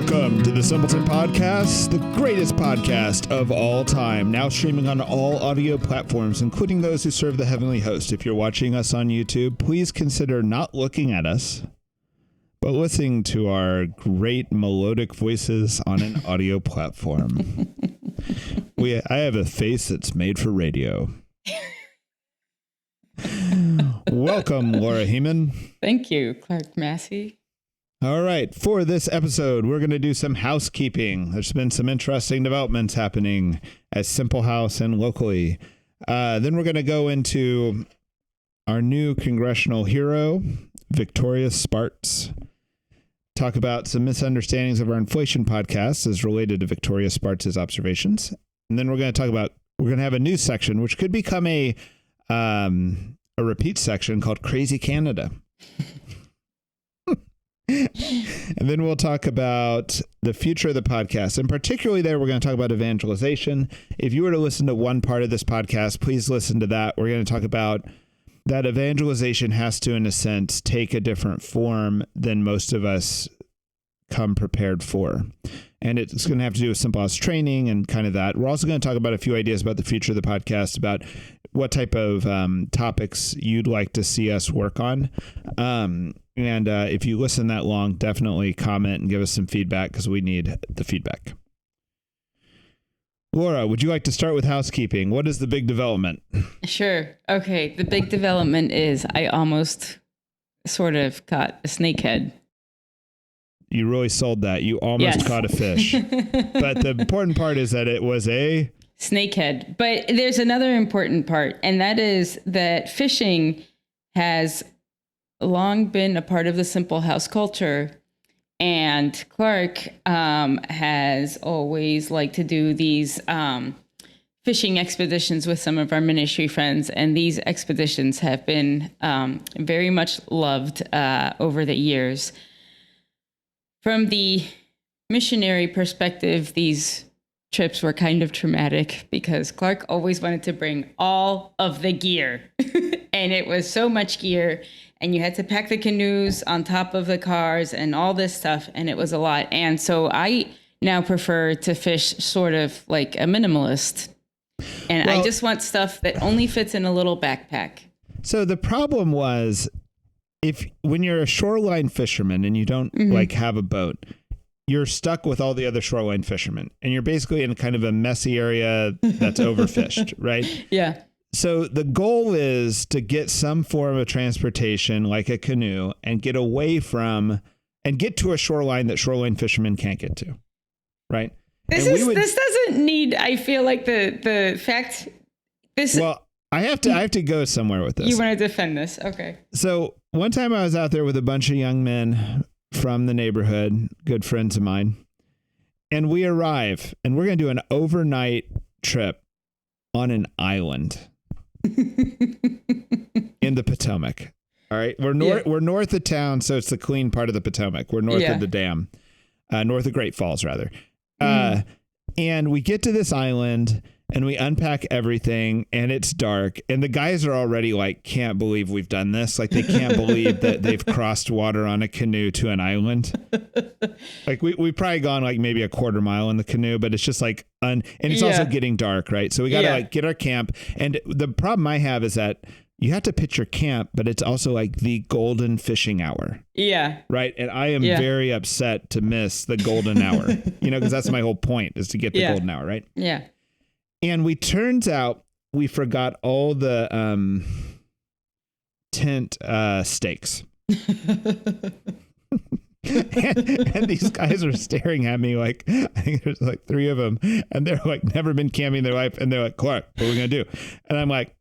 Welcome to the Simpleton Podcast, the greatest podcast of all time, now streaming on all audio platforms, including those who serve the heavenly host. If you're watching us on YouTube, please consider not looking at us, but listening to our great melodic voices on an audio platform. I have a face that's made for radio. Welcome, Laura Heeman. Thank you, Clark Massey. All right. For this episode, we're going to do some housekeeping. There's been some interesting developments happening at Simple House and locally. Then we're going to go into our new congressional hero, Victoria Spartz. Talk about some misunderstandings of our inflation podcast as related to Victoria Spartz's observations. And then we're going to have a news section, which could become a repeat section called Crazy Canada. And then we'll talk about the future of the podcast. And particularly there, we're going to talk about evangelization. If you were to listen to one part of this podcast, please listen to that. We're going to talk about that evangelization has to, in a sense, take a different form than most of us come prepared for. And it's going to have to do with Simple House training and kind of that. We're also going to talk about a few ideas about the future of the podcast, about what type of topics you'd like to see us work on. And if you listen that long, definitely comment and give us some feedback because we need the feedback. Laura, would you like to start with housekeeping? What is the big development? Sure. Okay. The big development is I almost sort of caught a snakehead. You really sold that. You almost caught a fish. But the important part is that it was a snakehead. But there's another important part, and that is that fishing has long been a part of the Simple House culture. And Clark has always liked to do these fishing expeditions with some of our ministry friends. And these expeditions have been very much loved over the years. From the missionary perspective, these trips were kind of traumatic because Clark always wanted to bring all of the gear. And it was so much gear. And you had to pack the canoes on top of the cars and all this stuff. And it was a lot. And so I now prefer to fish sort of like a minimalist. And I just want stuff that only fits in a little backpack. So the problem was, when you're a shoreline fisherman and you don't have a boat, you're stuck with all the other shoreline fishermen. And you're basically in kind of a messy area that's overfished, right? Yeah. So the goal is to get some form of transportation like a canoe and get away from and get to a shoreline that shoreline fishermen can't get to. Right. This doesn't need, I feel like the fact this. Well, I have to go somewhere with this. You want to defend this. Okay. So one time I was out there with a bunch of young men from the neighborhood, good friends of mine, and we arrive and we're going to do an overnight trip on an island. In the Potomac. All right. We're north of town, so it's the clean part of the Potomac. We're north of the dam, north of Great Falls, rather. And we get to this island and we unpack everything and it's dark. And the guys are already like, can't believe we've done this. Like they can't believe that they've crossed water on a canoe to an island. Like we've probably gone like maybe a quarter mile in the canoe, but it's just like, and it's also getting dark, right? So we got to like get our camp. And the problem I have is that you have to pitch your camp, but it's also like the golden fishing hour. Yeah. Right. And I am very upset to miss the golden hour, because that's my whole point is to get the golden hour. Right. Yeah. And turns out we forgot all the tent stakes. and these guys are staring at me like, I think there's like 3 of them. And they're like, never been camping in their life. And they're like, Clark, what are we going to do? And I'm like,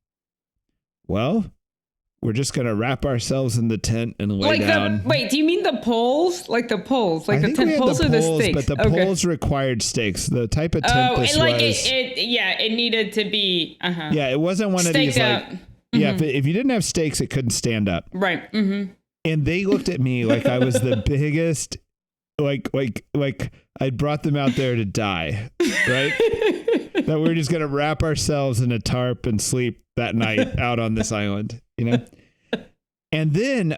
well, we're just going to wrap ourselves in the tent and lay down. Wait, do you mean the poles? Like the poles? Like the tent poles or the stakes? But the poles required stakes. The type of tent this was. It needed to be. Yeah, it wasn't one of these like. Yeah, if you didn't have stakes, it couldn't stand up. Right. Mm-hmm. And they looked at me like I was the biggest, like I brought them out there to die, right? That we're just going to wrap ourselves in a tarp and sleep that night out on this island, And then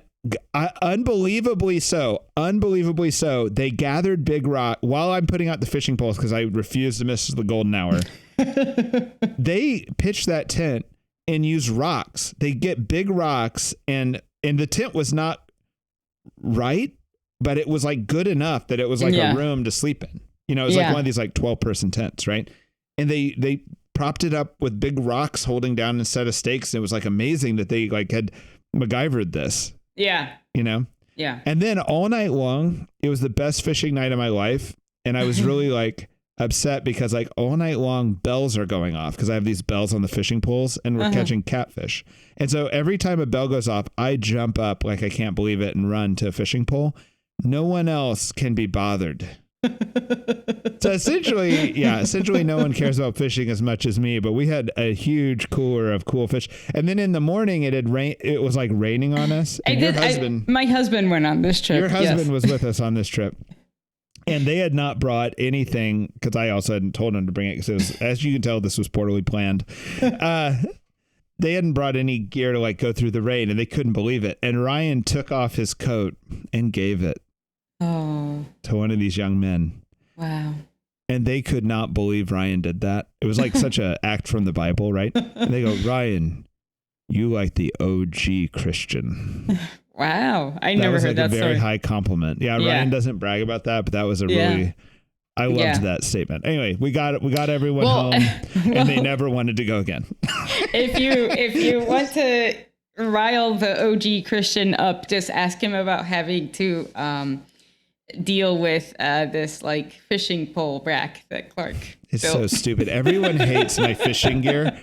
Unbelievably so. They gathered big rock while I'm putting out the fishing poles because I refuse to miss the golden hour. They pitched that tent and use rocks. They get big rocks and the tent was not right, but it was like good enough that it was like a room to sleep in. You know, it was like one of these like 12-person tents, right? And they propped it up with big rocks holding down instead of stakes. And it was like amazing that they like had MacGyvered this. Yeah. You know? Yeah. And then all night long, it was the best fishing night of my life. And I was really like upset because like all night long bells are going off because I have these bells on the fishing poles and we're catching catfish. And so every time a bell goes off, I jump up like I can't believe it and run to a fishing pole. No one else can be bothered. So essentially no one cares about fishing as much as me, but we had a huge cooler of cool fish. And then in the morning it was like raining on us. And my husband went on this trip. Your husband was with us on this trip. And they had not brought anything because I also hadn't told them to bring it because as you can tell, this was poorly planned. They hadn't brought any gear to like go through the rain and they couldn't believe it. And Ryan took off his coat and gave it to one of these young men. Wow. And they could not believe Ryan did that. It was like such an act from the Bible, right? And they go, Ryan, you like the OG Christian. Wow. I never heard that story. Very high compliment. Yeah, Ryan doesn't brag about that, but that was a really, I loved that statement. Anyway, we got everyone home and they never wanted to go again. If you want to rile the OG Christian up, just ask him about having to deal with this like fishing pole rack that Clark It's built. So stupid. Everyone hates my fishing gear.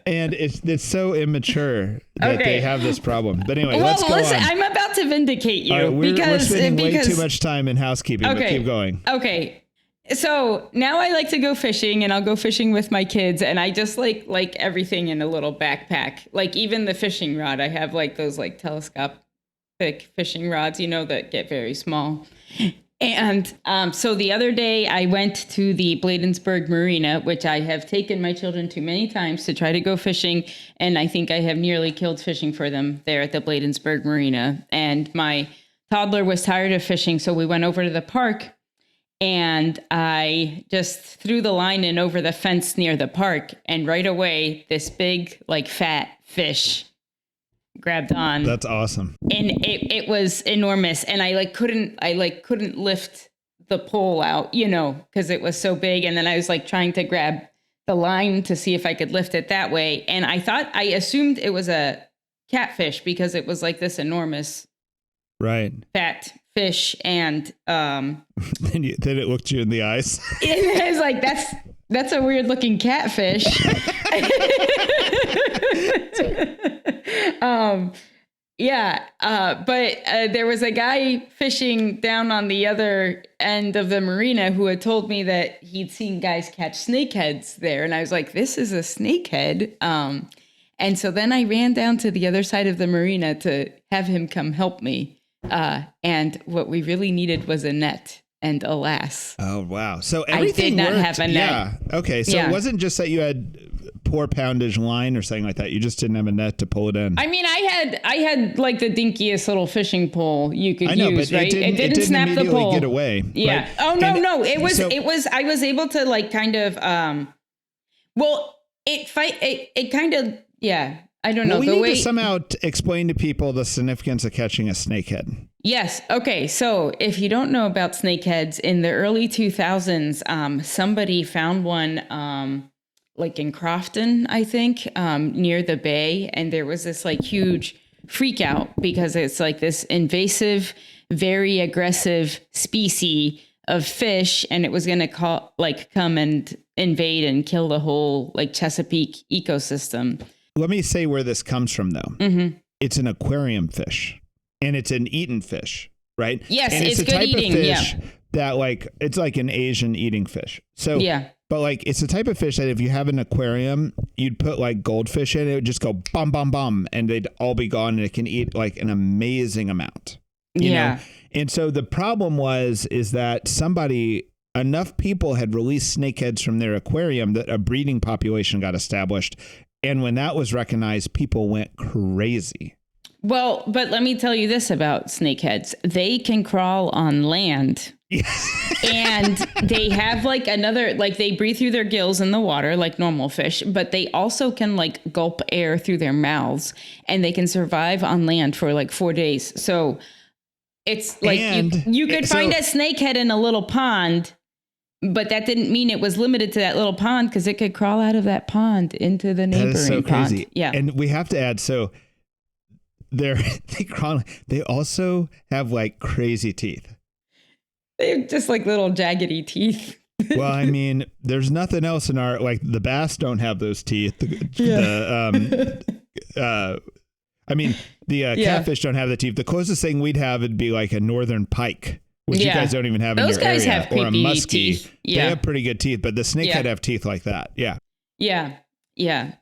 And it's so immature that they have this problem. But anyway, let's go on. I'm about to vindicate you we're spending way too much time in housekeeping, but keep going. Okay. So now I like to go fishing and I'll go fishing with my kids and I just like everything in a little backpack. Like even the fishing rod, I have like those like telescopic fishing rods, you know, that get very small. And so the other day I went to the Bladensburg Marina, which I have taken my children to many times to try to go fishing. And I think I have nearly killed fishing for them there at the Bladensburg Marina. And my toddler was tired of fishing. So we went over to the park and I just threw the line in over the fence near the park. And right away, this big, like fat fish grabbed on. That's awesome. And it was enormous. And I couldn't lift the pole out, you know, because it was so big. And then I was like trying to grab the line to see if I could lift it that way. And I assumed it was a catfish because it was like this enormous fat fish. And then it looked you in the eyes. And I was like, that's a weird looking catfish. But there was a guy fishing down on the other end of the marina who had told me that he'd seen guys catch snakeheads there. And I was like, this is a snakehead. And so then I ran down to the other side of the marina to have him come help me. And what we really needed was a net. And alas. Oh, wow. So everything I did not worked. have a net. Yeah. Okay. So it wasn't just that you had poor poundage line or something like that. You just didn't have a net to pull it in. I mean, I had like the dinkiest little fishing pole you could use, but right? It didn't snap the pole. Get away. Yeah. Right? Oh, no. It was, I was able to like kind of, it kind of, I don't know. We need to somehow explain to people the significance of catching a snakehead. Yes. Okay. So if you don't know about snakeheads, in the early 2000s, somebody found one like in Crofton, I think, near the bay. And there was this like huge freak out because it's like this invasive, very aggressive species of fish. And it was going to come and invade and kill the whole like Chesapeake ecosystem. Let me say where this comes from, though. Mm-hmm. It's an aquarium fish. And it's an eaten fish, right? Yes, and it's a good type eating. Of fish that like it's like an Asian eating fish. So but like it's the type of fish that if you have an aquarium, you'd put like goldfish in, it would just go bum bum bum, and they'd all be gone, and it can eat like an amazing amount. You know? And so the problem is that enough people had released snakeheads from their aquarium that a breeding population got established, and when that was recognized, people went crazy. Well, but let me tell you this about snakeheads. They can crawl on land. And they have like they breathe through their gills in the water like normal fish, but they also can like gulp air through their mouths, and they can survive on land for like 4 days. So it's like you could find a snakehead in a little pond, but that didn't mean it was limited to that little pond, because it could crawl out of that pond into the neighboring pond. That is so pond. crazy. Yeah. And we have to add, so they also have like crazy teeth. They're just like little jaggedy teeth. Well, I mean, there's nothing else in our, like the bass don't have those teeth. Catfish don't have the teeth. The closest thing we'd have would be like a northern pike, which you guys don't even have in your area. Those guys have or a muskie. teeth. Yeah. They have pretty good teeth, but the snakehead have teeth like that. Yeah. Yeah. Yeah.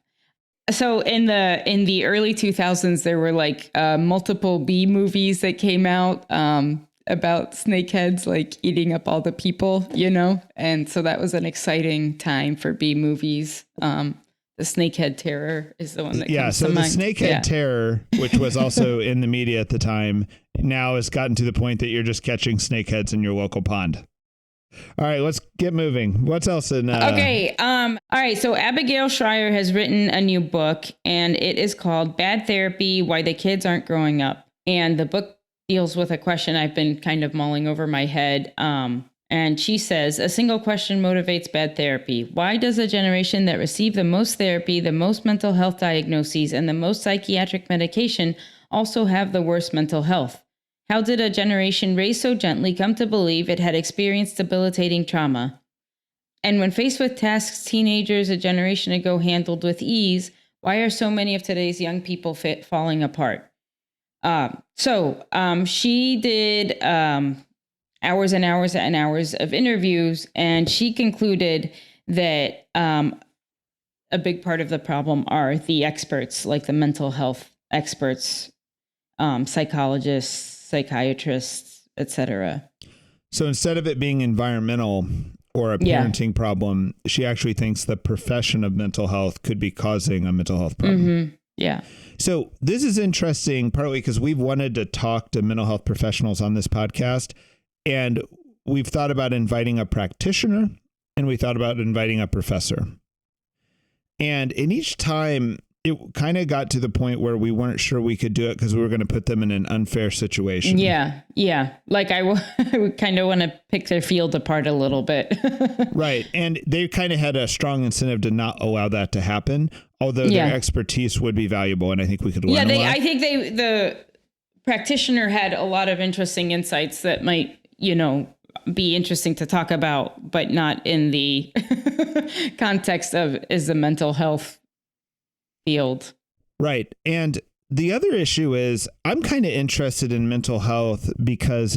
So in the early 2000s, there were like multiple B movies that came out about snakeheads like eating up all the people, and so that was an exciting time for B movies. The snakehead terror is the one that comes to mind. The snakehead terror, which was also in the media at the time, now has gotten to the point that you're just catching snakeheads in your local pond. All right, let's get moving. What's else in Okay. All right. So Abigail Schrier has written a new book, and it is called Bad Therapy: Why the Kids Aren't Growing Up. And the book deals with a question I've been kind of mulling over my head. And she says, a single question motivates bad therapy. Why does a generation that received the most therapy, the most mental health diagnoses, and the most psychiatric medication also have the worst mental health? How did a generation raised so gently come to believe it had experienced debilitating trauma? And when faced with tasks teenagers a generation ago handled with ease, why are so many of today's young people falling apart? She did hours and hours and hours of interviews, and she concluded that a big part of the problem are the experts, like the mental health experts, psychologists, psychiatrists, etc. So instead of it being environmental or a parenting problem, she actually thinks the profession of mental health could be causing a mental health problem. Mm-hmm. Yeah. So this is interesting, partly because we've wanted to talk to mental health professionals on this podcast, and we've thought about inviting a practitioner, and we thought about inviting a professor. And in each time, it kind of got to the point where we weren't sure we could do it because we were going to put them in an unfair situation. Yeah. Yeah. Like I would kind of want to pick their field apart a little bit. Right. And they kind of had a strong incentive to not allow that to happen, although their expertise would be valuable. And I think we could learn a lot. I think the practitioner had a lot of interesting insights that might, be interesting to talk about, but not in the context of is the mental health field. Right. And the other issue is I'm kind of interested in mental health because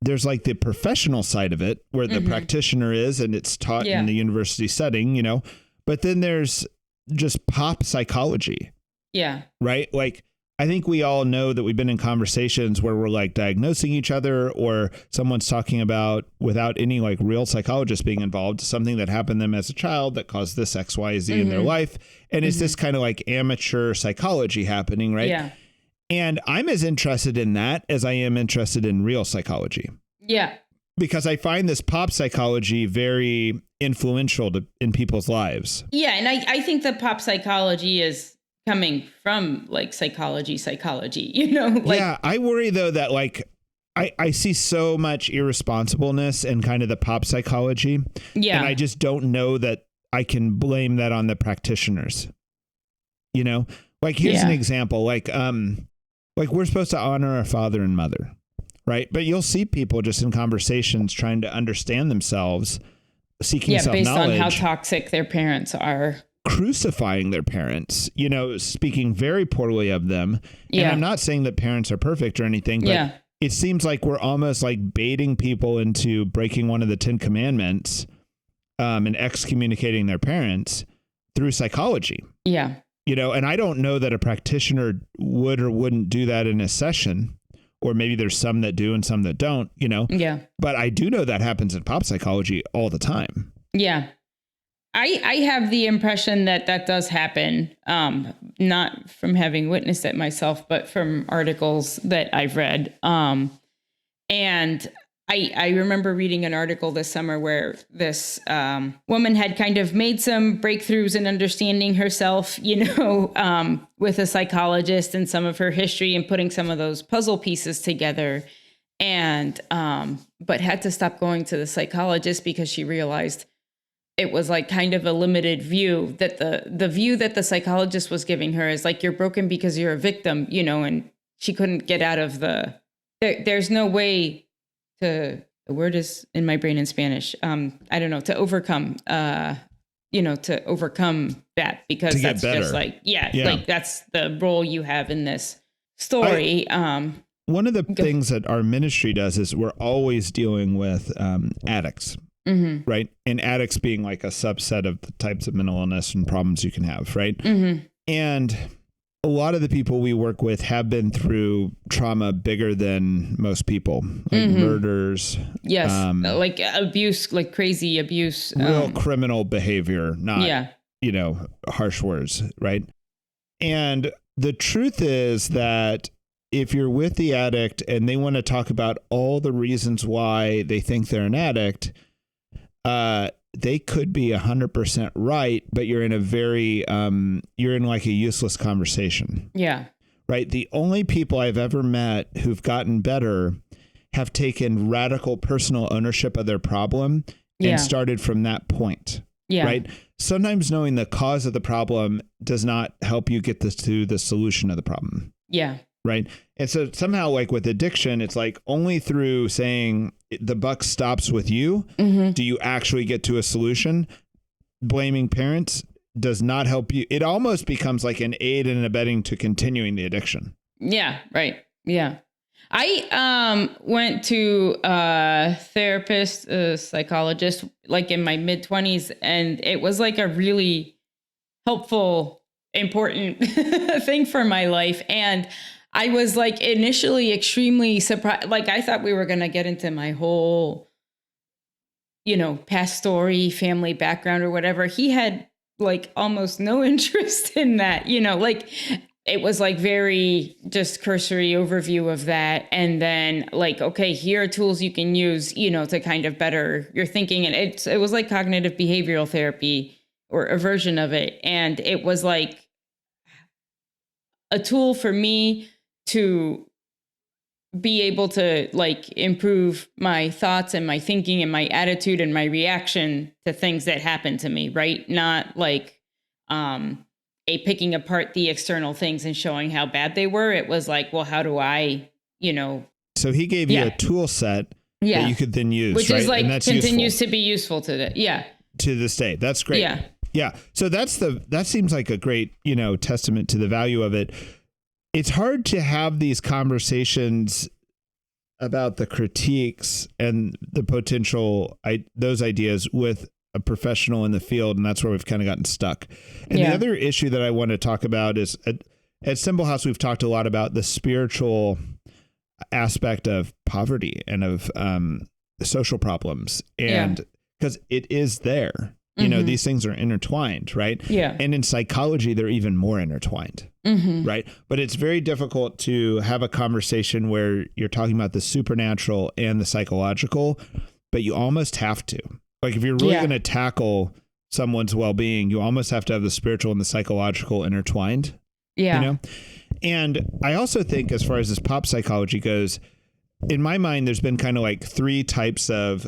there's like the professional side of it where the practitioner is and it's taught in the university setting, but then there's just pop psychology. Yeah. Right. Like, I think we all know that we've been in conversations where we're like diagnosing each other or someone's talking about, without any like real psychologist being involved, something that happened to them as a child that caused this X, Y, Z in their life. And it's this kind of like amateur psychology happening, right? Yeah. And I'm as interested in that as I am interested in real psychology. Yeah. Because I find this pop psychology very influential in people's lives. Yeah. And I think the pop psychology is coming from like psychology, Yeah, I worry though that like I see so much irresponsibleness in kind of the pop psychology. Yeah. And I just don't know that I can blame that on the practitioners. Like here's an example, like we're supposed to honor our father and mother, right? But you'll see people just in conversations trying to understand themselves, seeking self-knowledge. Based on how toxic their parents are. Crucifying their parents, speaking very poorly of them. And I'm not saying that parents are perfect or anything, but it seems like we're almost like baiting people into breaking one of the 10 commandments and excommunicating their parents through psychology. Yeah. And I don't know that a practitioner would or wouldn't do that in a session, or maybe there's some that do and some that don't, Yeah. But I do know that happens in pop psychology all the time. Yeah. I have the impression that that does happen, not from having witnessed it myself, but from articles that I've read. And I remember reading an article this summer where this woman had kind of made some breakthroughs in understanding herself, with a psychologist and some of her history and putting some of those puzzle pieces together. And but had to stop going to the psychologist because she realized it was like kind of a limited view, that the view that the psychologist was giving her is like, you're broken because you're a victim, and she couldn't get out of there's no way the word is in my brain in Spanish. I don't know, to overcome that, because that's just like, like that's the role you have in this story. One of the things that our ministry does is we're always dealing with addicts. Mm-hmm. Right. And addicts being like a subset of the types of mental illness and problems you can have. Right. Mm-hmm. And a lot of the people we work with have been through trauma bigger than most people, like murders. Yes. Like abuse, like crazy abuse. Real criminal behavior, not, harsh words. Right. And the truth is that if you're with the addict and they want to talk about all the reasons why they think they're an addict, they could be 100% right, but you're in you're in like a useless conversation. Yeah. Right. The only people I've ever met who've gotten better have taken radical personal ownership of their problem and started from that point. Yeah. Right. Sometimes knowing the cause of the problem does not help you get to the solution of the problem. Yeah. Right. And so somehow, like with addiction, it's like only through saying the buck stops with you do you actually get to a solution. Blaming parents does not help you. It almost becomes like an aid and abetting to continuing the addiction. Yeah. Right. Yeah. I went to a therapist, a psychologist, like in my mid-20s, and it was like a really helpful, important thing for my life. And I was like initially extremely surprised. Like I thought we were going to get into my whole, past story, family background or whatever. He had like almost no interest in that, like it was like very just cursory overview of that. And then like, okay, here are tools you can use, to kind of better your thinking. And it was like cognitive behavioral therapy or a version of it. And it was like a tool for me to be able to like improve my thoughts and my thinking and my attitude and my reaction to things that happen to me, right? Not like picking apart the external things and showing how bad they were. It was like, well, how do I, So he gave you a tool set that you could then use, which right? is like and that's continues useful to be useful today. Yeah. To this day. That's great. Yeah. Yeah. So that seems like a great, testament to the value of it. It's hard to have these conversations about the critiques and the potential, those ideas with a professional in the field. And that's where we've kind of gotten stuck. And the other issue that I want to talk about is at Simple House, we've talked a lot about the spiritual aspect of poverty and of social problems. And because it is there, these things are intertwined, right? Yeah. And in psychology, they're even more intertwined, right? But it's very difficult to have a conversation where you're talking about the supernatural and the psychological, but you almost have to. Like if you're really going to tackle someone's well-being, you almost have to have the spiritual and the psychological intertwined. Yeah. And I also think as far as this pop psychology goes, in my mind, there's been kind of like three types of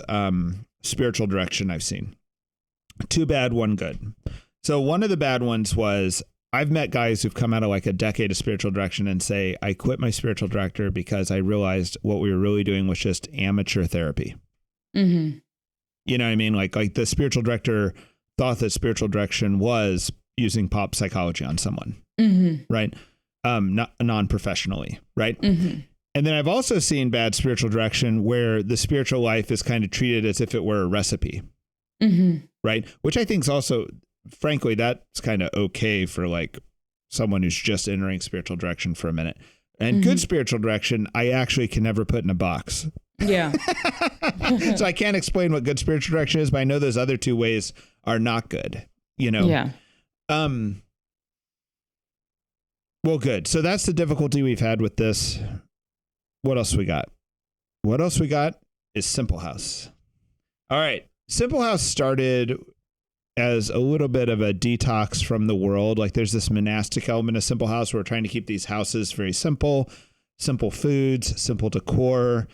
spiritual direction I've seen. Two bad, one good. So one of the bad ones was I've met guys who've come out of like a decade of spiritual direction and say, I quit my spiritual director because I realized what we were really doing was just amateur therapy. Mm-hmm. You know what I mean? Like the spiritual director thought that spiritual direction was using pop psychology on someone, right? Not non-professionally, right? Mm-hmm. And then I've also seen bad spiritual direction where the spiritual life is kind of treated as if it were a recipe. Right. Which I think is also, frankly, that's kind of okay for like someone who's just entering spiritual direction for a minute. And good spiritual direction, I actually can never put in a box Yeah. So I can't explain what good spiritual direction is, but I know those other two ways are not good, Yeah. Well, good. So that's the difficulty we've had with this. What else we got? What else we got is Simple House. All right. Simple House started as a little bit of a detox from the world. Like there's this monastic element of Simple House where we're trying to keep these houses very simple foods, simple decor,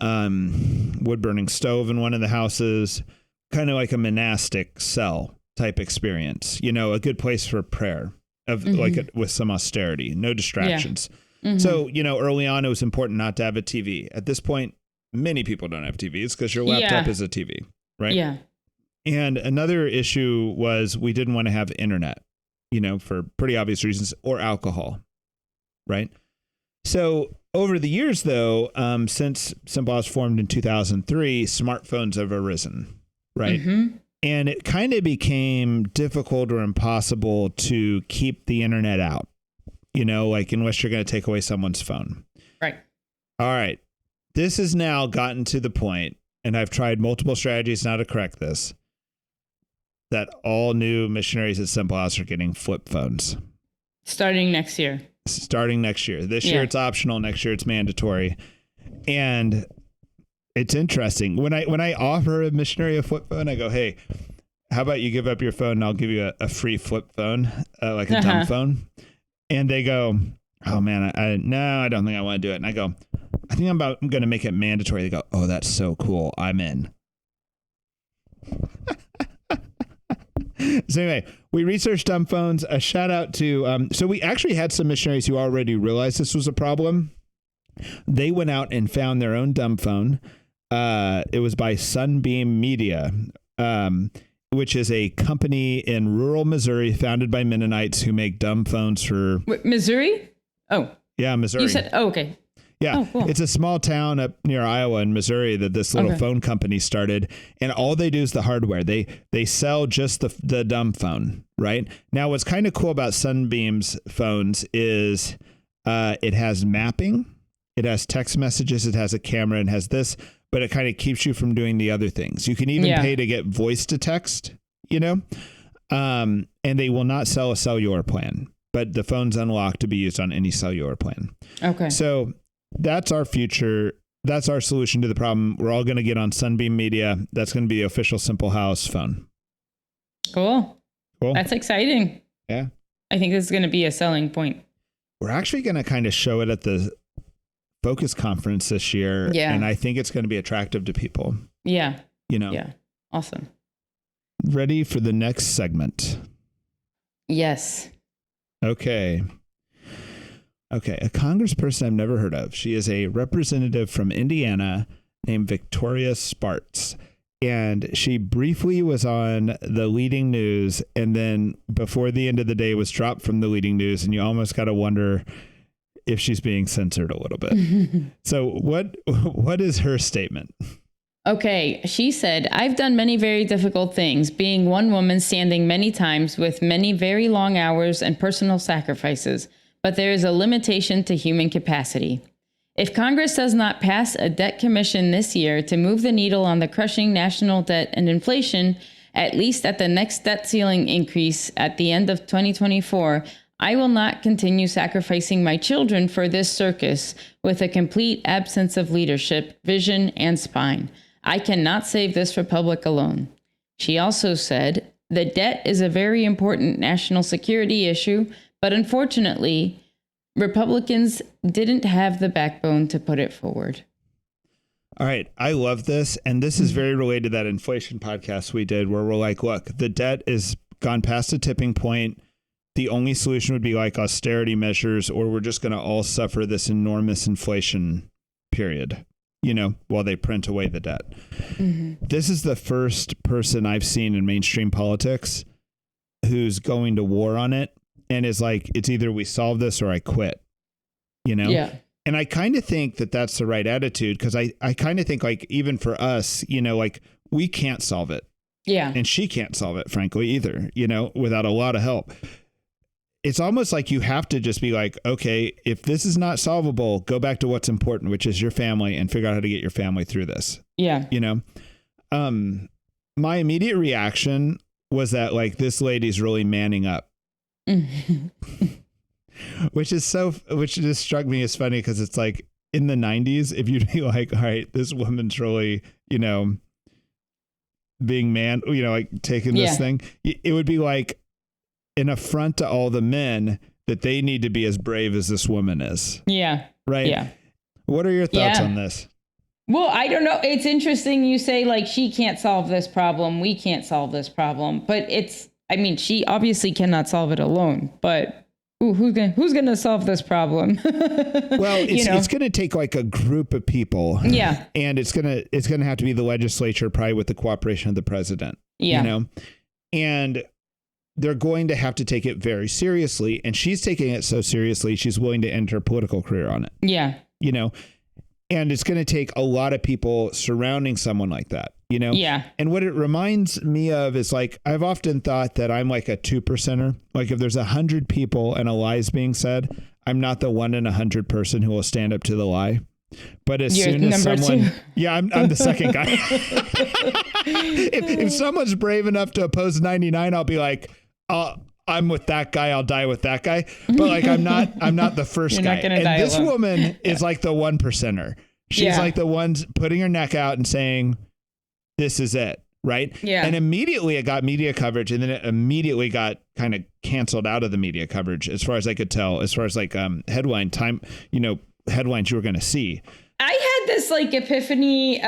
wood burning stove in one of the houses, kind of like a monastic cell type experience, a good place for prayer with some austerity, no distractions. Yeah. Mm-hmm. So, early on, it was important not to have a TV. At this point, many people don't have TVs because your laptop is a TV, right? Yeah. And another issue was we didn't want to have internet, for pretty obvious reasons, or alcohol, right? So over the years, though, since Simple House formed in 2003, smartphones have arisen, right? Mm-hmm. And it kind of became difficult or impossible to keep the internet out, unless you're going to take away someone's phone. Right. All right. This has now gotten to the point, and I've tried multiple strategies now to correct this, that all new missionaries at Simple House are getting flip phones. Starting next year. This year it's optional. Next year it's mandatory. And it's interesting. When I offer a missionary a flip phone, I go, hey, how about you give up your phone and I'll give you a free flip phone, like a dumb phone. And they go, oh man, I don't think I want to do it. And I go, I think I'm going to make it mandatory. They go, oh, that's so cool. I'm in. So anyway, we researched dumb phones. A shout out to, so we actually had some missionaries who already realized this was a problem. They went out and found their own dumb phone. It was by Sunbeam Media, which is a company in rural Missouri founded by Mennonites who make dumb phones for... Wait, Missouri? Oh. Yeah, Missouri. You said, oh, okay. Yeah, oh, cool. It's a small town up near Iowa and Missouri that this little phone company started, and all they do is the hardware. They sell just the dumb phone, right? Now, what's kind of cool about Sunbeam's phones is it has mapping, it has text messages, it has a camera, and has this, but it kind of keeps you from doing the other things. You can even pay to get voice to text, and they will not sell a cellular plan, but the phone's unlocked to be used on any cellular plan. Okay. So that's our future. That's our solution to the problem. We're all going to get on Sunbeam Media. That's going to be the official Simple House phone. Cool. That's exciting. Yeah. I think this is going to be a selling point. We're actually going to kind of show it at the Focus Conference this year. Yeah. And I think it's going to be attractive to people. Yeah. Yeah. Awesome. Ready for the next segment? Yes. Okay. A congressperson I've never heard of. She is a representative from Indiana named Victoria Spartz. And she briefly was on the leading news, and then before the end of the day was dropped from the leading news, and you almost got to wonder if she's being censored a little bit. So what is her statement? Okay, she said, I've done many very difficult things, being one woman standing many times with many very long hours and personal sacrifices. But there is a limitation to human capacity. If Congress does not pass a debt commission this year to move the needle on the crushing national debt and inflation, at least at the next debt ceiling increase at the end of 2024, I will not continue sacrificing my children for this circus with a complete absence of leadership, vision, and spine. I cannot save this republic alone. She also said, the debt is a very important national security issue, but unfortunately, Republicans didn't have the backbone to put it forward. All right. I love this. And this is very related to that inflation podcast we did where we're like, look, the debt is gone past a tipping point. The only solution would be like austerity measures, or we're just going to all suffer this enormous inflation period, while they print away the debt. Mm-hmm. This is the first person I've seen in mainstream politics who's going to war on it. And is like, it's either we solve this or I quit, Yeah. And I kind of think that that's the right attitude because I kind of think like even for us, like we can't solve it. Yeah. And she can't solve it, frankly, either, without a lot of help. it's almost like you have to just be like, okay, if this is not solvable, go back to what's important, which is your family, and figure out how to get your family through this. Yeah. You know, my immediate reaction was that like, this lady's really manning up, which just struck me as funny. Cause it's like in the 90s, if you'd be like, all right, this woman's really, you know, being like taking this thing, it would be like an affront to all the men that they need to be as brave as this woman is. Yeah. Right. Yeah. What are your thoughts on this? Well, I don't know. It's interesting. You say like, she can't solve this problem. We can't solve this problem, but she obviously cannot solve it alone, but who's going to solve this problem? Well, it's going to take like a group of people. Yeah. And it's going to have to be the legislature, probably with the cooperation of the president. Yeah. You know, and they're going to have to take it very seriously. And she's taking it so seriously, she's willing to end her political career on it. Yeah. You know, and it's going to take a lot of people surrounding someone like that, you know? Yeah. And what it reminds me of is like, I've often thought that I'm like a 2%er. Like if there's 100 people and a lie is being said, I'm not the 1 in 100 person who will stand up to the lie. But as soon as someone, I'm the second guy. if someone's brave enough to oppose 99, I'll be like, I'm with that guy. I'll die with that guy. But like, I'm not the first guy. And this woman is like the 1%er. She's like the ones putting her neck out and saying, this is it. Right. Yeah. And immediately it got media coverage, and then it immediately got kind of canceled out of the media coverage, as far as I could tell, as far as like headlines you were going to see. I had this like epiphany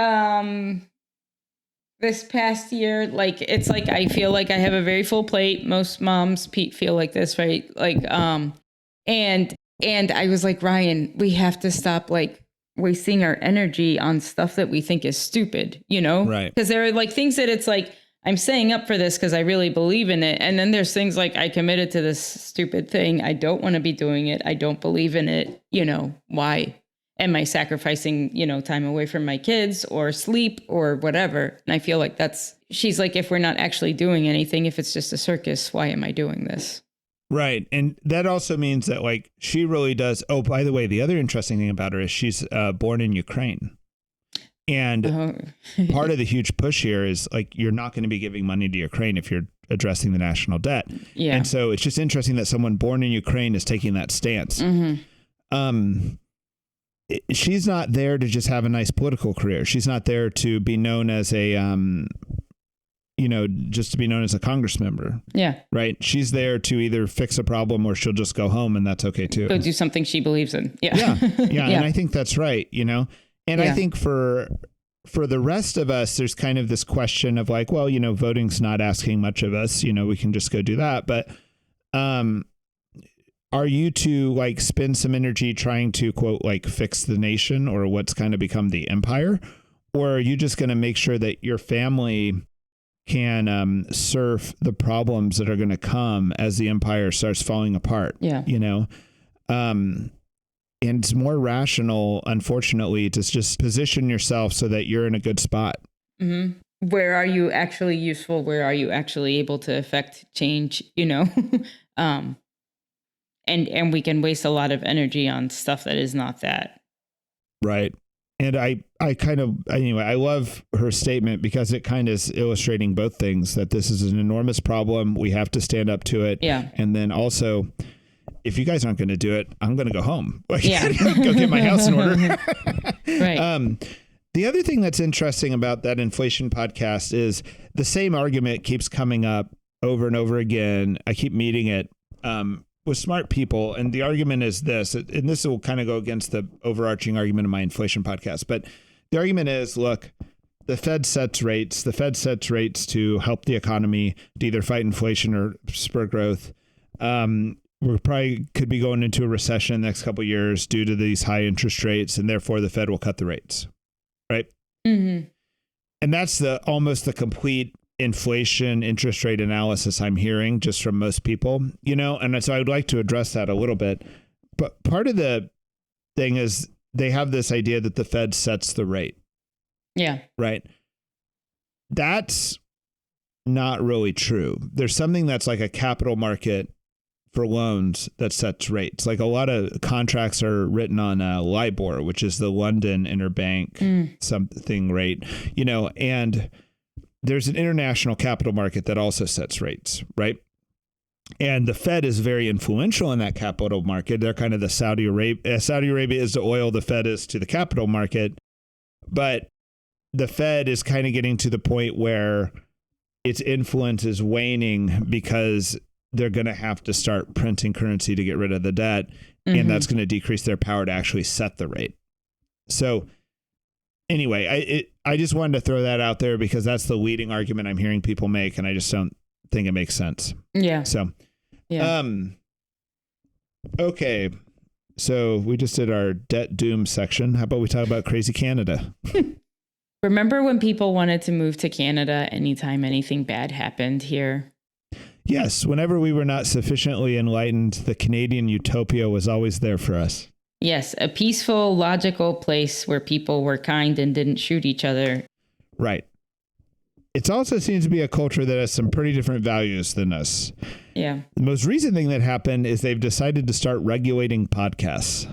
this past year. Like, it's like, I feel like I have a very full plate. Most moms feel like this, right? Like, and I was like, Ryan, we have to stop like wasting our energy on stuff that we think is stupid, you know? Right. Because there are like things that it's like, I'm saying up for this because I really believe in it. And then there's things like, I committed to this stupid thing. I don't want to be doing it. I don't believe in it. You know, why? Am I sacrificing, time away from my kids or sleep or whatever? And I feel like she's like, if we're not actually doing anything, if it's just a circus, why am I doing this? Right. And that also means that like, she really does. Oh, by the way, the other interesting thing about her is she's born in Ukraine. And part of the huge push here is like, you're not going to be giving money to Ukraine if you're addressing the national debt. Yeah. And so it's just interesting that someone born in Ukraine is taking that stance. Mm-hmm. She's not there to just have a nice political career. She's not there to be known as a, just to be known as a Congress member. Yeah. Right. She's there to either fix a problem or she'll just go home, and that's okay too. Go do something she believes in. Yeah. Yeah. And I think that's right. And I think for the rest of us, there's kind of this question of like, well, voting's not asking much of us, we can just go do that. But, are you to like spend some energy trying to quote, like fix the nation or what's kind of become the empire? Or are you just going to make sure that your family can surf the problems that are going to come as the empire starts falling apart? Yeah. And it's more rational, unfortunately, to just position yourself so that you're in a good spot. Mm-hmm. Where are you actually useful? Where are you actually able to affect change? And we can waste a lot of energy on stuff that is not that. Right. And I love her statement because it kind of is illustrating both things, that this is an enormous problem. We have to stand up to it. Yeah. And then also, if you guys aren't going to do it, I'm going to go home. Go get my house in order. Right. The other thing that's interesting about that inflation podcast is the same argument keeps coming up over and over again. I keep meeting it with smart people. And the argument is this, and this will kind of go against the overarching argument of my inflation podcast. But the argument is, look, the Fed sets rates. The Fed sets rates to help the economy, to either fight inflation or spur growth. We probably could be going into a recession in the next couple of years due to these high interest rates, and therefore the Fed will cut the rates. Right. Mm-hmm. And that's almost the complete inflation interest rate analysis I'm hearing just from most people, and so I would like to address that a little bit. But part of the thing is they have this idea that the Fed sets the rate. Yeah. Right. That's not really true. There's something that's like a capital market for loans that sets rates. Like a lot of contracts are written on LIBOR, which is the London interbank something rate, and there's an international capital market that also sets rates, right? And the Fed is very influential in that capital market. They're kind of the Saudi Arabia. Saudi Arabia is to oil, the Fed is to the capital market. But the Fed is kind of getting to the point where its influence is waning because they're going to have to start printing currency to get rid of the debt. And that's going to decrease their power to actually set the rate. So anyway, I just wanted to throw that out there because that's the leading argument I'm hearing people make. And I just don't think it makes sense. Yeah. So, okay. So we just did our debt doom section. How about we talk about crazy Canada? Remember when people wanted to move to Canada anytime anything bad happened here? Yes. Whenever we were not sufficiently enlightened, the Canadian utopia was always there for us. Yes. A peaceful, logical place where people were kind and didn't shoot each other. Right. It also seems to be a culture that has some pretty different values than us. Yeah. The most recent thing that happened is they've decided to start regulating podcasts,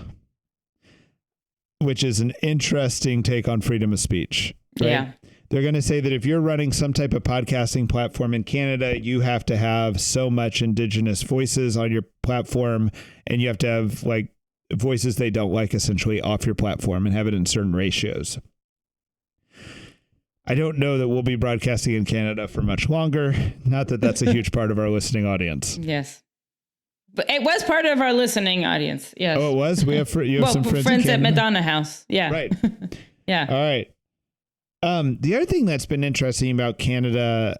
which is an interesting take on freedom of speech. Right? Yeah. They're going to say that if you're running some type of podcasting platform in Canada, you have to have so much Indigenous voices on your platform, and you have to have like voices they don't like essentially off your platform and have it in certain ratios. I don't know that we'll be broadcasting in Canada for much longer. Not that that's a huge part of our listening audience. Yes. But it was part of our listening audience. Yes. Oh, it was? You have some friends at Madonna House. Yeah. Right. Yeah. All right. The other thing that's been interesting about Canada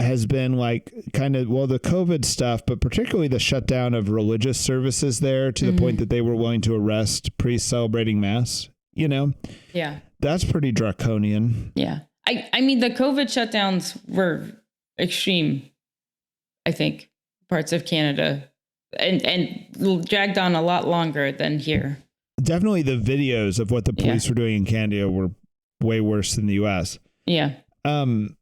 has been like kind of, the COVID stuff, but particularly the shutdown of religious services there to the point that they were willing to arrest priests celebrating mass, Yeah. That's pretty draconian. Yeah. I mean, the COVID shutdowns were extreme, I think, parts of Canada and dragged on a lot longer than here. Definitely the videos of what the police were doing in Canada were way worse than the U.S. Yeah.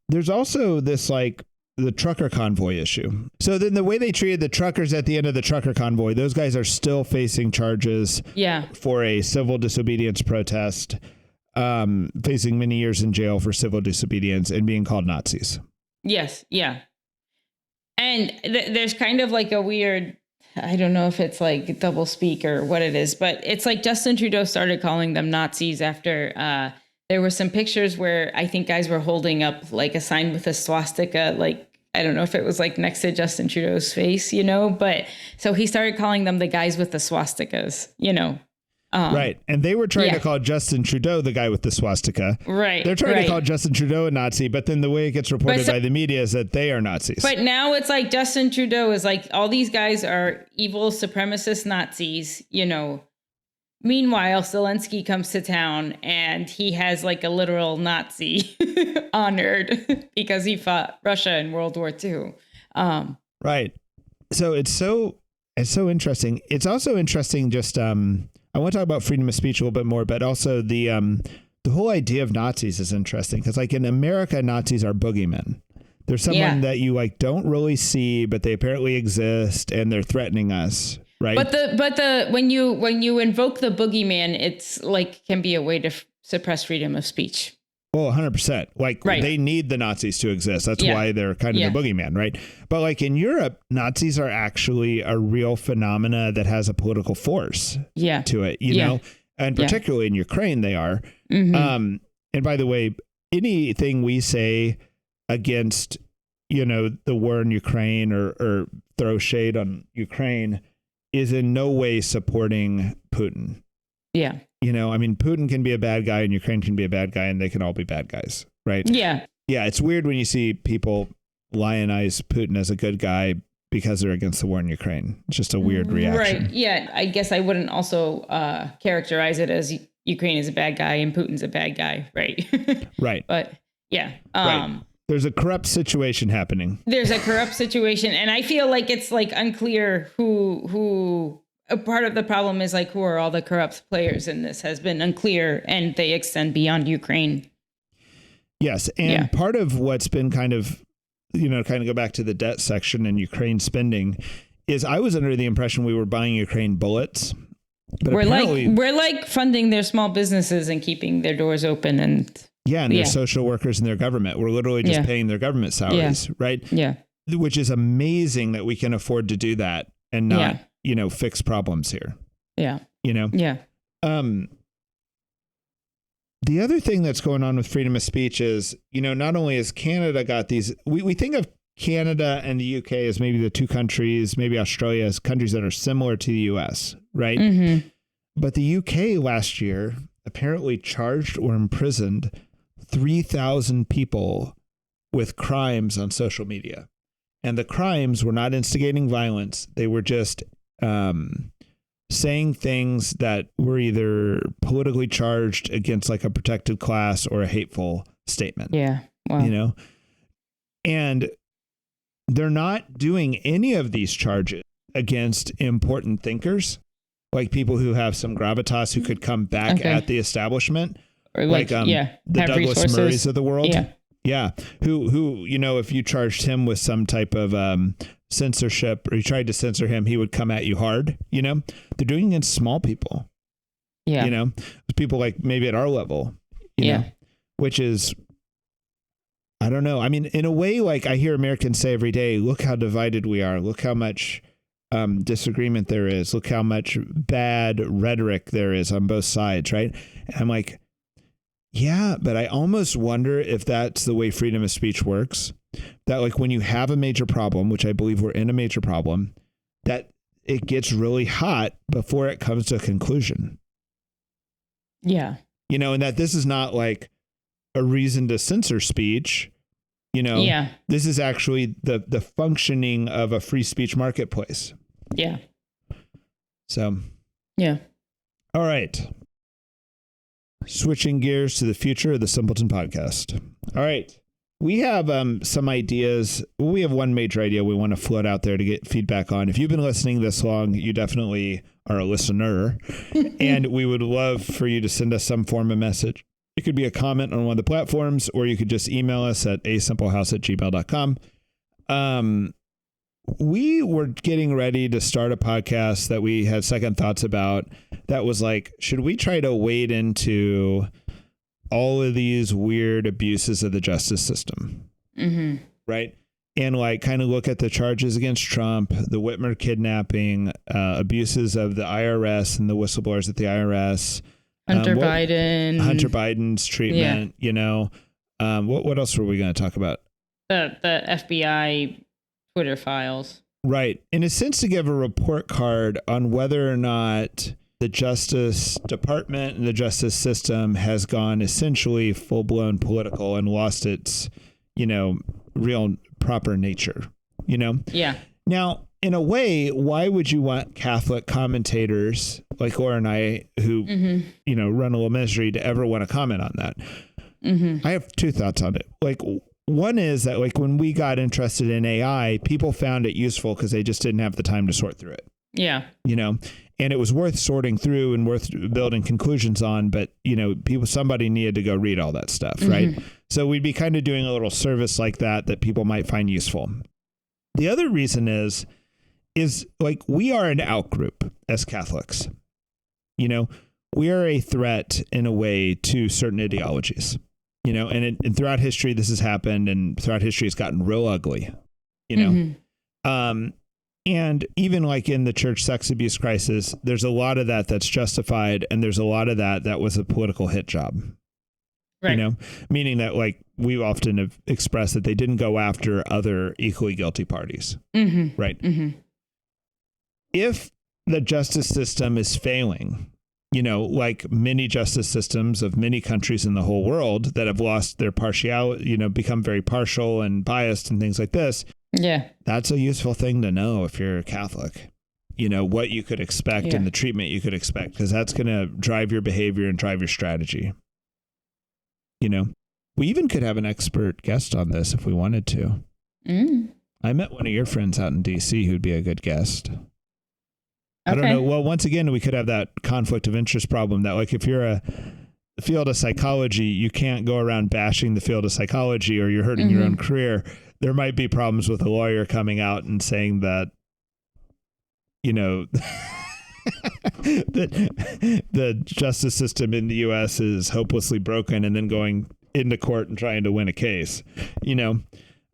There's also this like the trucker convoy issue. So then the way they treated the truckers at the end of the trucker convoy, those guys are still facing charges for a civil disobedience protest. Facing many years in jail for civil disobedience and being called Nazis. Yes. Yeah. And there's kind of like a weird, I don't know if it's like double speak or what it is, but it's like Justin Trudeau started calling them Nazis after there were some pictures where I think guys were holding up like a sign with a swastika, like, I don't know if it was like next to Justin Trudeau's face, but so he started calling them the guys with the swastikas, Right. And they were trying to call Justin Trudeau the guy with the swastika. Right. They're trying to call Justin Trudeau a Nazi, but then the way it gets reported by the media is that they are Nazis. But now it's like Justin Trudeau is like, all these guys are evil supremacist Nazis, Meanwhile, Zelensky comes to town and he has like a literal Nazi honored because he fought Russia in World War II. Right. So it's so interesting. It's also interesting just I want to talk about freedom of speech a little bit more, but also the whole idea of Nazis is interesting because like in America, Nazis are boogeymen. They're someone that you like don't really see, but they apparently exist and they're threatening us. Right. But when you invoke the boogeyman, it's like can be a way to suppress freedom of speech. Well, 100%. Like they need the Nazis to exist. That's why they're kind of the boogeyman. Right. But like in Europe, Nazis are actually a real phenomena that has a political force to it, you know, and particularly in Ukraine, they are. And by the way, anything we say against, the war in Ukraine or throw shade on Ukraine is in no way supporting Putin. Yeah. Putin can be a bad guy and Ukraine can be a bad guy and they can all be bad guys. Right. Yeah. Yeah. It's weird when you see people lionize Putin as a good guy because they're against the war in Ukraine. It's just a weird reaction. Right. Yeah. I guess I wouldn't also characterize it as Ukraine is a bad guy and Putin's a bad guy. Right. Right. But yeah. Right. There's a corrupt situation happening. There's a corrupt situation. And I feel like it's like unclear who a part of the problem is like, who are all the corrupt players in this has been unclear and they extend beyond Ukraine. Yes. And part of what's been kind of go back to the debt section and Ukraine spending is I was under the impression we were buying Ukraine bullets. But we're like funding their small businesses and keeping their doors open and their social workers and their government. We're literally just paying their government salaries, right? Yeah. Which is amazing that we can afford to do that and not, fix problems here. Yeah. Yeah. The other thing that's going on with freedom of speech is, not only has Canada got these, we think of Canada and the UK as maybe the two countries, maybe Australia as countries that are similar to the US, right? Mm-hmm. But the UK last year apparently charged or imprisoned 3,000 people with crimes on social media. And the crimes were not instigating violence. They were just saying things that were either politically charged against like a protected class or a hateful statement. Yeah. Wow. And they're not doing any of these charges against important thinkers, like people who have some gravitas who could come back at the establishment, or the Douglas resources. Murrays of the world. Yeah. Who, if you charged him with some type of censorship or you tried to censor him, he would come at you hard. They're doing it against small people. Yeah. People like maybe at our level, you know, which is, I don't know. I mean, in a way, like I hear Americans say every day, look how divided we are. Look how much disagreement there is. Look how much bad rhetoric there is on both sides. Right. And I'm like, yeah, but I almost wonder if that's the way freedom of speech works, that like when you have a major problem, which I believe we're in a major problem, that it gets really hot before it comes to a conclusion. Yeah. And that this is not like a reason to censor speech, this is actually the functioning of a free speech marketplace. Yeah. So, yeah. All right. Switching gears to the future of the Simpleton Podcast. All right. We have some ideas. We have one major idea we want to float out there to get feedback on. If you've been listening this long, you definitely are a listener. And we would love for you to send us some form of message. It could be a comment on one of the platforms, or you could just email us at asimplehouse@gmail.com. We were getting ready to start a podcast that we had second thoughts about that was like, should we try to wade into all of these weird abuses of the justice system? Mm-hmm. Right. And like kind of look at the charges against Trump, the Whitmer kidnapping, abuses of the IRS and the whistleblowers at the IRS. Hunter Biden's treatment, what else were we going to talk about? The FBI Twitter files. Right. In a sense, to give a report card on whether or not the Justice Department and the justice system has gone essentially full blown political and lost its, real proper nature, Yeah. Now, in a way, why would you want Catholic commentators like Laura and I who, run a little ministry to ever want to comment on that? Mm-hmm. I have two thoughts on it. Like, one is that like when we got interested in AI, people found it useful because they just didn't have the time to sort through it. Yeah. And it was worth sorting through and worth building conclusions on. But, somebody needed to go read all that stuff. Mm-hmm. Right. So we'd be kind of doing a little service like that people might find useful. The other reason is like we are an out group as Catholics. We are a threat in a way to certain ideologies, and throughout history, this has happened, and throughout history, it's gotten real ugly, Mm-hmm. And even like in the church sex abuse crisis, there's a lot of that's justified. And there's a lot of that was a political hit job, right. Meaning that like we often have expressed that they didn't go after other equally guilty parties. Mm-hmm. Right. Mm-hmm. If the justice system is failing, like many justice systems of many countries in the whole world that have lost their partiality, become very partial and biased and things like this. Yeah. That's a useful thing to know if you're a Catholic, what you could expect and the treatment you could expect, because that's going to drive your behavior and drive your strategy. We even could have an expert guest on this if we wanted to. Mm. I met one of your friends out in DC who'd be a good guest. I don't know. Well, once again, we could have that conflict of interest problem that like if you're a field of psychology, you can't go around bashing the field of psychology or you're hurting your own career. There might be problems with a lawyer coming out and saying that, you know, that the justice system in the U.S. is hopelessly broken, and then going into court and trying to win a case, you know.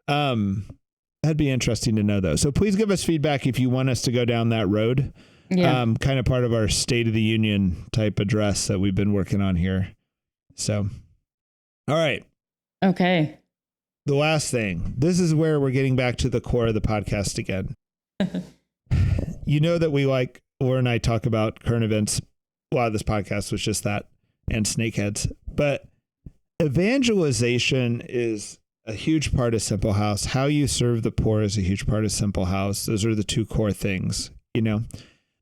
That'd be interesting to know, though. So please give us feedback if you want us to go down that road. Yeah. Kind of part of our State of the Union type address that we've been working on here. So, all right. Okay. The last thing. This is where we're getting back to the core of the podcast again. You know that we like, Laura and I talk about current events. A lot of this podcast was just that, and snakeheads. But evangelization is a huge part of Simple House. How you serve the poor is a huge part of Simple House. Those are the two core things, you know.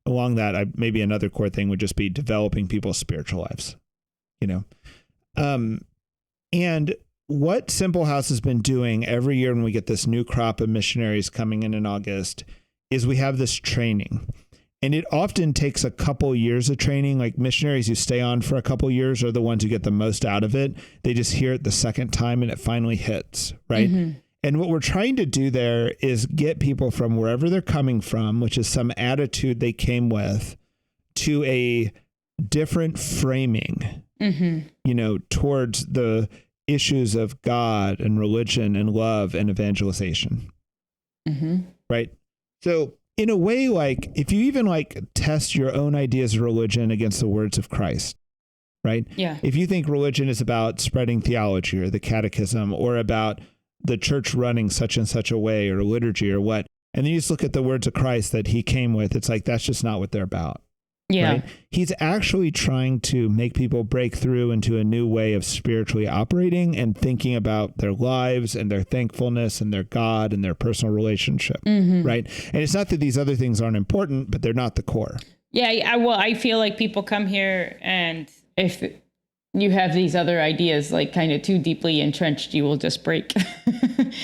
Along that, maybe another core thing would just be developing people's spiritual lives, you know. And what Simple House has been doing every year when we get this new crop of missionaries coming in August is we have this training. And it often takes a couple years of training. Like missionaries who stay on for a couple years are the ones who get the most out of it. They just hear it the second time and it finally hits, right? Mm-hmm. And what we're trying to do there is get people from wherever they're coming from, which is some attitude they came with, to a different framing, you know, towards the issues of God and religion and love and evangelization. Right? So in a way, like if you even like test your own ideas of religion against the words of Christ, right? Yeah. If you think religion is about spreading theology or the catechism or about the church running such and such a way or liturgy or what, and then you just look at the words of Christ that he came with, it's like, that's just not what they're about. Yeah. Right? He's actually trying to make people break through into a new way of spiritually operating and thinking about their lives and their thankfulness and their God and their personal relationship. Right. And it's not that these other things aren't important, but they're not the core. Yeah. Well, I feel like people come here, and if you have these other ideas like kind of too deeply entrenched, you will just break.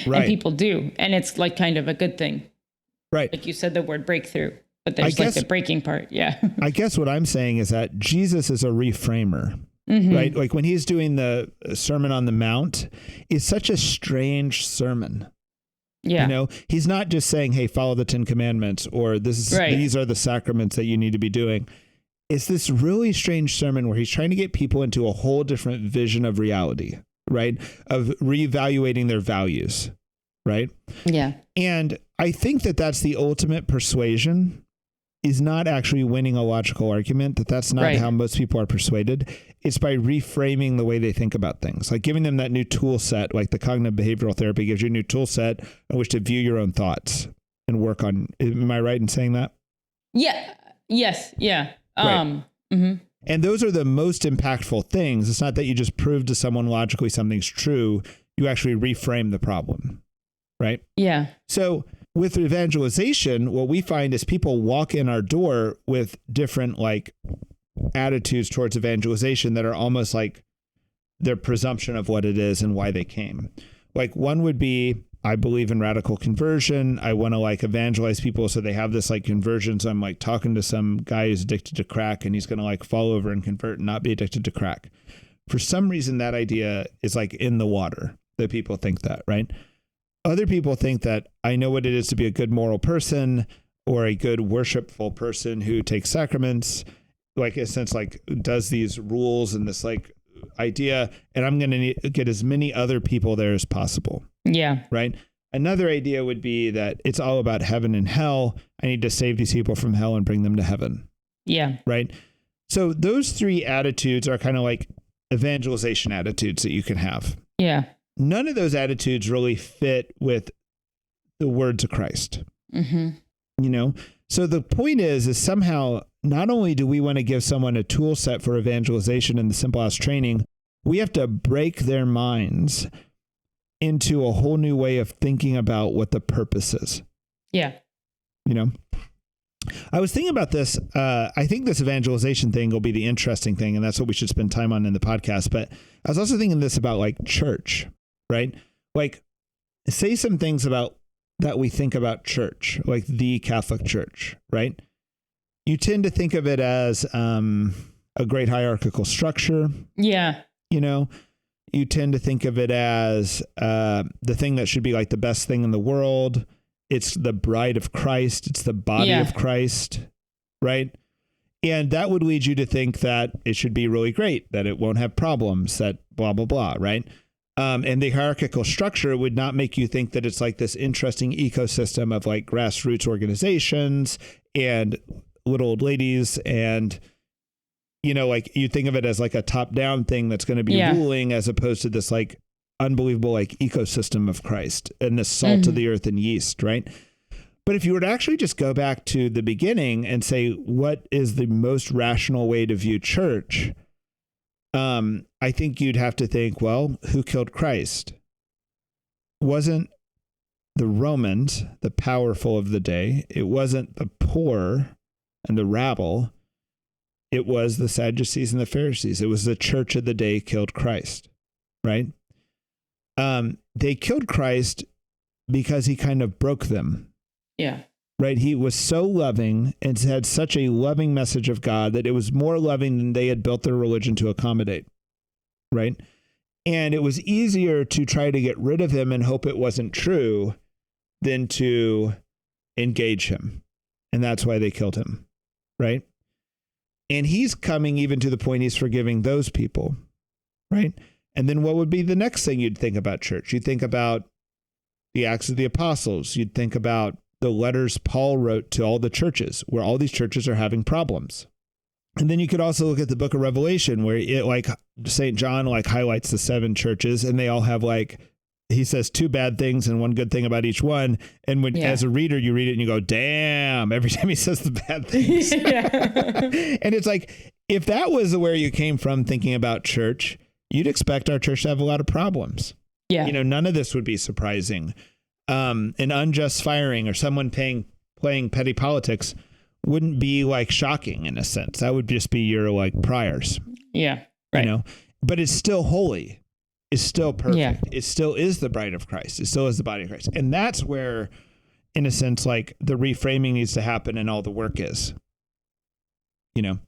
Right. And people do. And it's like kind of a good thing. Right. Like you said, the word breakthrough. But there's like the breaking part. Yeah. I guess what I'm saying is that Jesus is a reframer, right? Like when he's doing the Sermon on the Mount, it's such a strange sermon. Yeah. You know, he's not just saying, hey, follow the 10 Commandments, or these are the sacraments that you need to be doing. It's this really strange sermon where he's trying to get people into a whole different vision of reality, right? Of reevaluating their values, right? Yeah. And I think that that's the ultimate persuasion, is not actually winning a logical argument, that's not how most people are persuaded. It's by reframing the way they think about things, like giving them that new tool set, like the cognitive behavioral therapy gives you a new tool set in which to view your own thoughts and work on. Am I right in saying that? Yeah. Yes. Yeah. Right. And those are the most impactful things. It's not that you just prove to someone logically something's true. You actually reframe the problem. Right. Yeah. So with evangelization, what we find is people walk in our door with different like attitudes towards evangelization that are almost like their presumption of what it is and why they came. Like one would be, I believe in radical conversion. I want to like evangelize people so they have this like conversion. So I'm like talking to some guy who's addicted to crack and he's going to like fall over and convert and not be addicted to crack. For some reason, that idea is like in the water that people think that, right? Other people think that I know what it is to be a good moral person or a good worshipful person who takes sacraments, like in a sense, like does these rules and this like idea, and I'm going to get as many other people there as possible. Yeah. Right. Another idea would be that it's all about heaven and hell. I need to save these people from hell and bring them to heaven. Yeah. Right. So those three attitudes are kind of like evangelization attitudes that you can have. Yeah. None of those attitudes really fit with the words of Christ. You know, so the point is somehow not only do we want to give someone a tool set for evangelization in the Simple House training, we have to break their minds into a whole new way of thinking about what the purpose is. Yeah. You know, I was thinking about this. I think this evangelization thing will be the interesting thing, and that's what we should spend time on in the podcast. But I was also thinking this about like church, right? Like say some things about that we think about church, like the Catholic Church, right? You tend to think of it as a great hierarchical structure. Yeah. You know, you tend to think of it as the thing that should be like the best thing in the world. It's the bride of Christ. It's the body of Christ, right? And that would lead you to think that it should be really great, that it won't have problems, that blah, blah, blah, right? And the hierarchical structure would not make you think that it's like this interesting ecosystem of like grassroots organizations and little old ladies. And, you know, like you think of it as like a top down thing that's going to be ruling, as opposed to this like unbelievable like ecosystem of Christ and the salt of the earth and yeast, right? But if you were to actually just go back to the beginning and say, what is the most rational way to view church? I think you'd have to think, well, who killed Christ? Wasn't the Romans, the powerful of the day. It wasn't the poor and the rabble. It was the Sadducees and the Pharisees. It was the church of the day killed Christ, right? They killed Christ because he kind of broke them. Yeah. Right. He was so loving and had such a loving message of God that it was more loving than they had built their religion to accommodate. Right. And it was easier to try to get rid of him and hope it wasn't true than to engage him. And that's why they killed him. Right. And he's coming even to the point he's forgiving those people. Right. And then what would be the next thing you'd think about church? You'd think about the Acts of the Apostles. You'd think about the letters Paul wrote to all the churches, where all these churches are having problems. And then you could also look at the book of Revelation, where it like St. John like highlights the 7 churches, and they all have like, he says 2 bad things and 1 good thing about each one. And when as a reader, you read it and you go, damn, every time he says the bad things. And it's like, if that was where you came from thinking about church, you'd expect our church to have a lot of problems. Yeah. You know, none of this would be surprising. An unjust firing or someone playing petty politics wouldn't be like shocking in a sense. That would just be your like priors. Yeah. Right. You know, but it's still holy. It's still perfect. Yeah. It still is the bride of Christ. It still is the body of Christ. And that's where, in a sense, like the reframing needs to happen and all the work is, you know?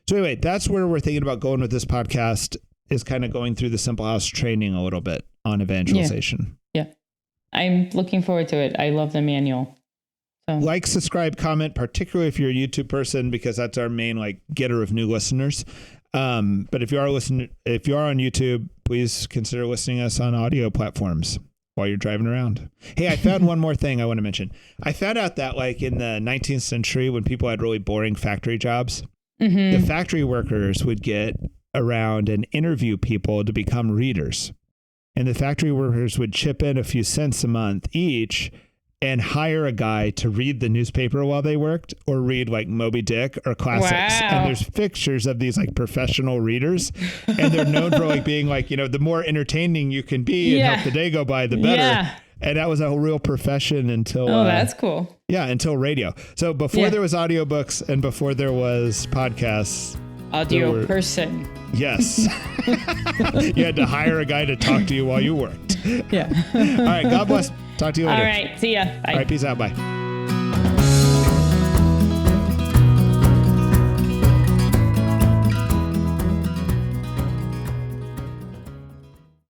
So anyway, that's where we're thinking about going with this podcast, is kind of going through the Simple House training a little bit on evangelization. Yeah. I'm looking forward to it. I love the manual. So. Like, subscribe, comment, particularly if you're a YouTube person, because that's our main like getter of new listeners. But if you are on YouTube, please consider listening to us on audio platforms while you're driving around. Hey, I found one more thing I want to mention. I found out that like in the 19th century, when people had really boring factory jobs, the factory workers would get around and interview people to become readers. And the factory workers would chip in a few cents a month each and hire a guy to read the newspaper while they worked, or read like Moby Dick or classics. Wow. And there's pictures of these like professional readers, and they're known for like being like, you know, the more entertaining you can be and help the day go by, the better. Yeah. And that was a real profession until that's cool. Yeah, until radio. So before there was audiobooks and before there was podcasts, audio person. Yes. You had to hire a guy to talk to you while you worked. Yeah. All right. God bless. Talk to you later. All right. See ya. Bye. All right. Peace out. Bye.